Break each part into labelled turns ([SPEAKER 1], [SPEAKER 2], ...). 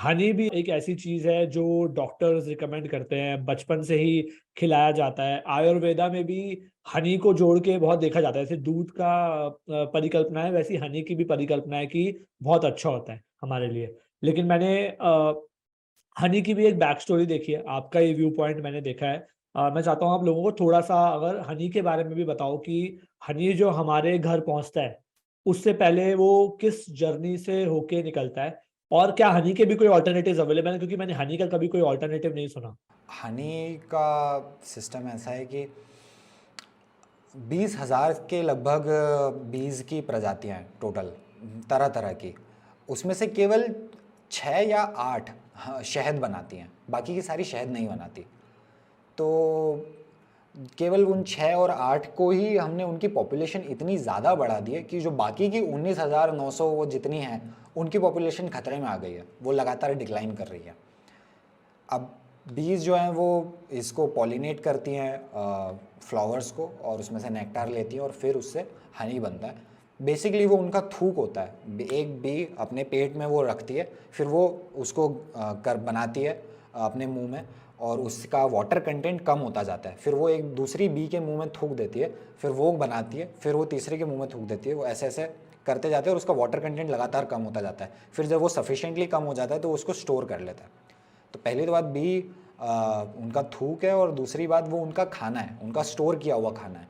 [SPEAKER 1] हनी भी एक ऐसी चीज है जो डॉक्टर्स रिकमेंड करते हैं, बचपन से ही खिलाया जाता है। आयुर्वेदा में भी हनी को जोड़ के बहुत देखा जाता है। जैसे दूध का परिकल्पना है, वैसी हनी की भी परिकल्पना है कि बहुत अच्छा होता है हमारे लिए। लेकिन मैंने हनी की भी एक बैक स्टोरी देखी है, आपका ये व्यू पॉइंट मैंने देखा है। मैं चाहता हूँ आप लोगों को थोड़ा सा अगर हनी के बारे में भी बताओ कि हनी जो हमारे घर पहुंचता है उससे पहले वो किस जर्नी से होके निकलता है, और क्या हनी के भी कोई ऑल्टरनेटिव अवेलेबल है, क्योंकि मैंने हनी का कभी कोई ऑल्टरनेटिव नहीं सुना।
[SPEAKER 2] हनी का सिस्टम ऐसा है कि 20,000 के लगभग बीज की प्रजातियां हैं टोटल, तरह तरह की। उसमें से केवल 6 या 8 शहद बनाती हैं, बाकी की सारी शहद नहीं बनाती। तो केवल उन 6 और 8 को ही हमने उनकी पॉपुलेशन इतनी ज़्यादा बढ़ा दी है कि जो बाकी की 19,900 वो जितनी हैं उनकी पॉपुलेशन खतरे में आ गई है, वो लगातार डिक्लाइन कर रही है। अब बीज जो हैं वो इसको पॉलिनेट करती हैं फ्लावर्स को, और उसमें से नेक्टार लेती हैं और फिर उससे हनी बनता है। बेसिकली वो उनका थूक होता है, एक बी अपने पेट में वो रखती है, फिर वो उसको कर बनाती है अपने मुंह में, और उसका वाटर कंटेंट कम होता जाता है। फिर वो एक दूसरी बी के मुंह में थूक देती है, फिर वो बनाती है, फिर वो तीसरे के मुंह में थूक देती है। वो ऐसे ऐसे करते जाते हैं और उसका वाटर कंटेंट लगातार कम होता जाता है। फिर जब वो सफिशिएंटली कम हो जाता है तो उसको स्टोर कर लेता है। तो पहली तो बात बी उनका थूक है, और दूसरी बात वो उनका खाना है, उनका स्टोर किया हुआ खाना है।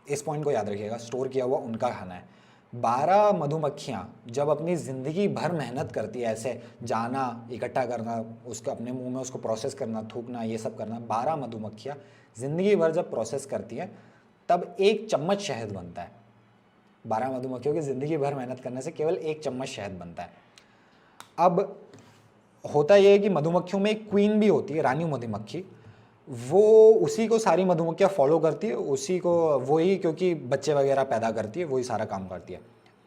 [SPEAKER 2] इस पॉइंट को याद रखिएगा, स्टोर किया हुआ उनका खाना है। 12 मधुमक्खियाँ जब अपनी ज़िंदगी भर मेहनत करती है, ऐसे जाना, इकट्ठा करना, उसको अपने मुंह में उसको प्रोसेस करना, थूकना, ये सब करना, 12 मधुमक्खियाँ ज़िंदगी भर जब प्रोसेस करती हैं तब 1 चम्मच शहद बनता है। 12 मधुमक्खियों की ज़िंदगी भर मेहनत करने से केवल 1 चम्मच शहद बनता है। अब होता यह है कि मधुमक्खियों में एक क्वीन भी होती है, रानी मधुमक्खी। वो उसी को सारी मधुमक्खियाँ फॉलो करती है, उसी को वही, क्योंकि बच्चे वगैरह पैदा करती है, वही सारा काम करती है।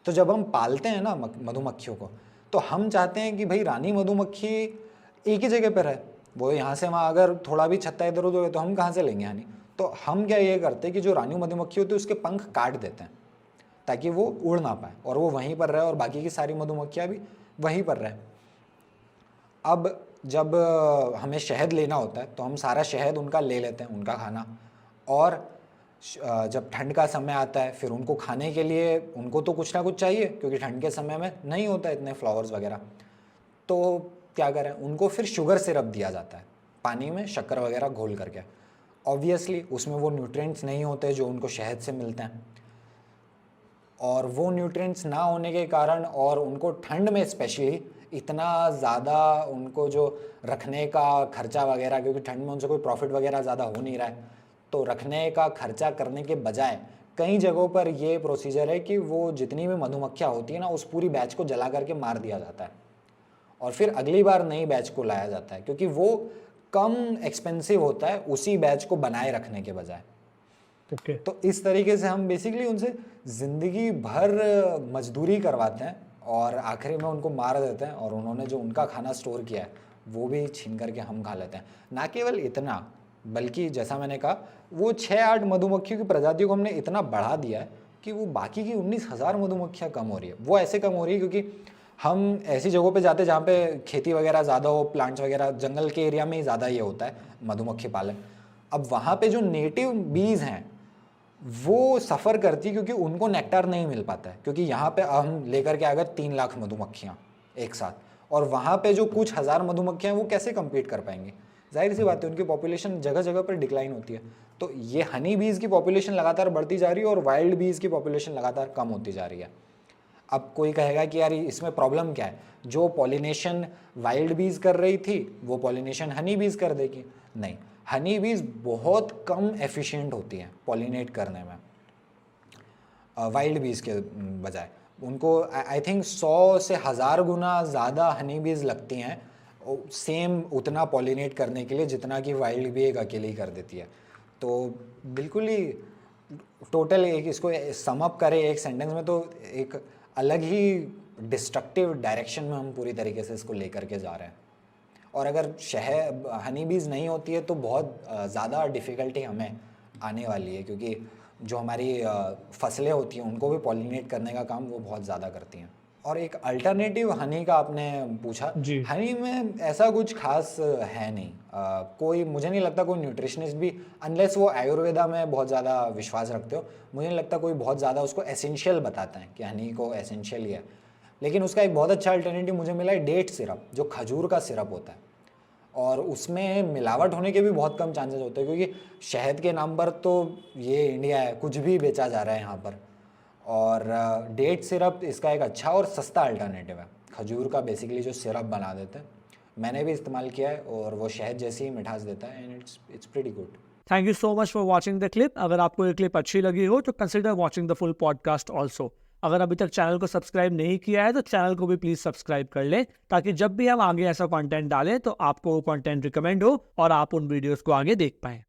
[SPEAKER 2] तो जब हम पालते हैं ना मधुमक्खियों को, तो हम चाहते हैं कि भाई रानी मधुमक्खी एक ही जगह पर है। वो यहाँ से वहाँ अगर थोड़ा भी छत्ता इधर उधर हो तो हम कहाँ से लेंगे हानि। तो हम क्या ये करते हैं कि जो रानी मधुमक्खी होती है उसके पंख काट देते हैं ताकि वो उड़ ना पाए और वो वहीं पर रहे, और बाकी की सारी मधुमक्खियाँ भी वहीं पर रहे। अब जब हमें शहद लेना होता है तो हम सारा शहद उनका ले लेते हैं, उनका खाना। और जब ठंड का समय आता है फिर उनको खाने के लिए उनको तो कुछ ना कुछ चाहिए, क्योंकि ठंड के समय में नहीं होता इतने फ्लावर्स वगैरह। तो क्या करें, उनको फिर शुगर सिरप दिया जाता है, पानी में शक्कर वगैरह घोल करके। ऑब्वियसली उसमें वो न्यूट्रिएंट्स नहीं होते जो उनको शहद से मिलते हैं, और वो न्यूट्रिएंट्स ना होने के कारण, और उनको ठंड में स्पेशली इतना ज़्यादा उनको जो रखने का खर्चा वगैरह, क्योंकि ठंड में उनसे कोई प्रॉफिट वगैरह ज़्यादा हो नहीं रहा है, तो रखने का खर्चा करने के बजाय कई जगहों पर ये प्रोसीजर है कि वो जितनी भी मधुमक्खियाँ होती है ना, उस पूरी बैच को जला करके मार दिया जाता है, और फिर अगली बार नई बैच को लाया जाता है, क्योंकि वो कम एक्सपेंसिव होता है उसी बैच को बनाए रखने के बजाय।
[SPEAKER 1] ओके।
[SPEAKER 2] तो इस तरीके से हम बेसिकली उनसे ज़िंदगी भर मजदूरी करवाते हैं और आखिरी में उनको मार देते हैं, और उन्होंने जो उनका खाना स्टोर किया है वो भी छीन करके हम खा लेते हैं। ना केवल इतना, बल्कि जैसा मैंने कहा, वो 6-8 मधुमक्खियों की प्रजातियों को हमने इतना बढ़ा दिया है कि वो बाकी की 19,000 मधुमक्खियाँ कम हो रही है। वो ऐसे कम हो रही है क्योंकि हम ऐसी जगहों पे जाते हैं जहाँ पे खेती वगैरह ज़्यादा हो, प्लांट्स वगैरह, जंगल के एरिया में ही ज़्यादा ये होता है मधुमक्खी पालन। अब वहाँ पे जो नेटिव बीज हैं वो सफ़र करती है, क्योंकि उनको नेक्टार नहीं मिल पाता है, क्योंकि यहाँ पे हम लेकर के आ गए 3 लाख मधुमक्खियाँ एक साथ, और वहाँ पे जो कुछ हज़ार मधुमक्खियाँ वो कैसे compete कर पाएंगी। जाहिर सी बात है उनकी पॉपुलेशन जगह जगह पर डिक्लाइन होती है। तो ये हनी बीज की पॉपुलेशन लगातार बढ़ती जा रही है और वाइल्ड बीज की पॉपुलेशन लगातार कम होती जा रही है। अब कोई कहेगा कि यार इसमें प्रॉब्लम क्या है, जो पॉलिनेशन वाइल्ड बीज कर रही थी वो पॉलिनेशन हनी बीज कर देगी। नहीं, हनी बीज बहुत कम एफिशिएंट होती हैं पॉलिनेट करने में वाइल्ड बीज के बजाय। उनको आई थिंक 100 से 1000 गुना ज़्यादा हनी बीज लगती हैं सेम उतना पॉलिनेट करने के लिए जितना कि वाइल्ड बी एक अकेली कर देती है। तो बिल्कुल ही टोटल एक इसको सम अप करें एक सेंटेंस में तो एक अलग ही डिस्ट्रक्टिव डायरेक्शन में हम पूरी तरीके से इसको लेकर के जा रहे हैं। और अगर शहद हनी बीज नहीं होती है तो बहुत ज़्यादा डिफ़िकल्टी हमें आने वाली है, क्योंकि जो हमारी फसलें होती हैं उनको भी पॉलिनेट करने का काम वो बहुत ज़्यादा करती हैं। और एक अल्टरनेटिव हनी का आपने पूछा।
[SPEAKER 1] जी।
[SPEAKER 2] हनी में ऐसा कुछ खास है नहीं। कोई मुझे नहीं लगता कोई न्यूट्रिशनिस्ट भी, अनलेस वो आयुर्वेदा में बहुत ज़्यादा विश्वास रखते हो, मुझे नहीं लगता कोई बहुत ज़्यादा उसको एसेंशियल बताता है कि हनी को एसेंशियल ही है। लेकिन उसका एक बहुत अच्छा अल्टरनेटिव मुझे मिला है डेट सिरप, जो खजूर का सिरप होता है, और उसमें मिलावट होने के भी बहुत कम चांसेस होते हैं, क्योंकि शहद के नाम पर तो ये इंडिया है, कुछ भी बेचा जा रहा है यहाँ पर। और डेट सिरप इसका एक अच्छा और सस्ता अल्टरनेटिव है। खजूर का बेसिकली जो सिरप बना देते हैं, मैंने भी इस्तेमाल किया है, और वो शहद जैसी ही मिठास देता है, and it's pretty good.
[SPEAKER 1] Thank you so much for watching the clip. अगर आपको ये क्लिप अच्छी लगी हो तो consider watching the full podcast also. अगर अभी तक चैनल को सब्सक्राइब नहीं किया है तो चैनल को भी प्लीज सब्सक्राइब कर लें, ताकि जब भी हम आगे ऐसा कंटेंट डालें तो आपको वो कंटेंट रिकमेंड हो और आप उन वीडियोस को आगे देख पाएं।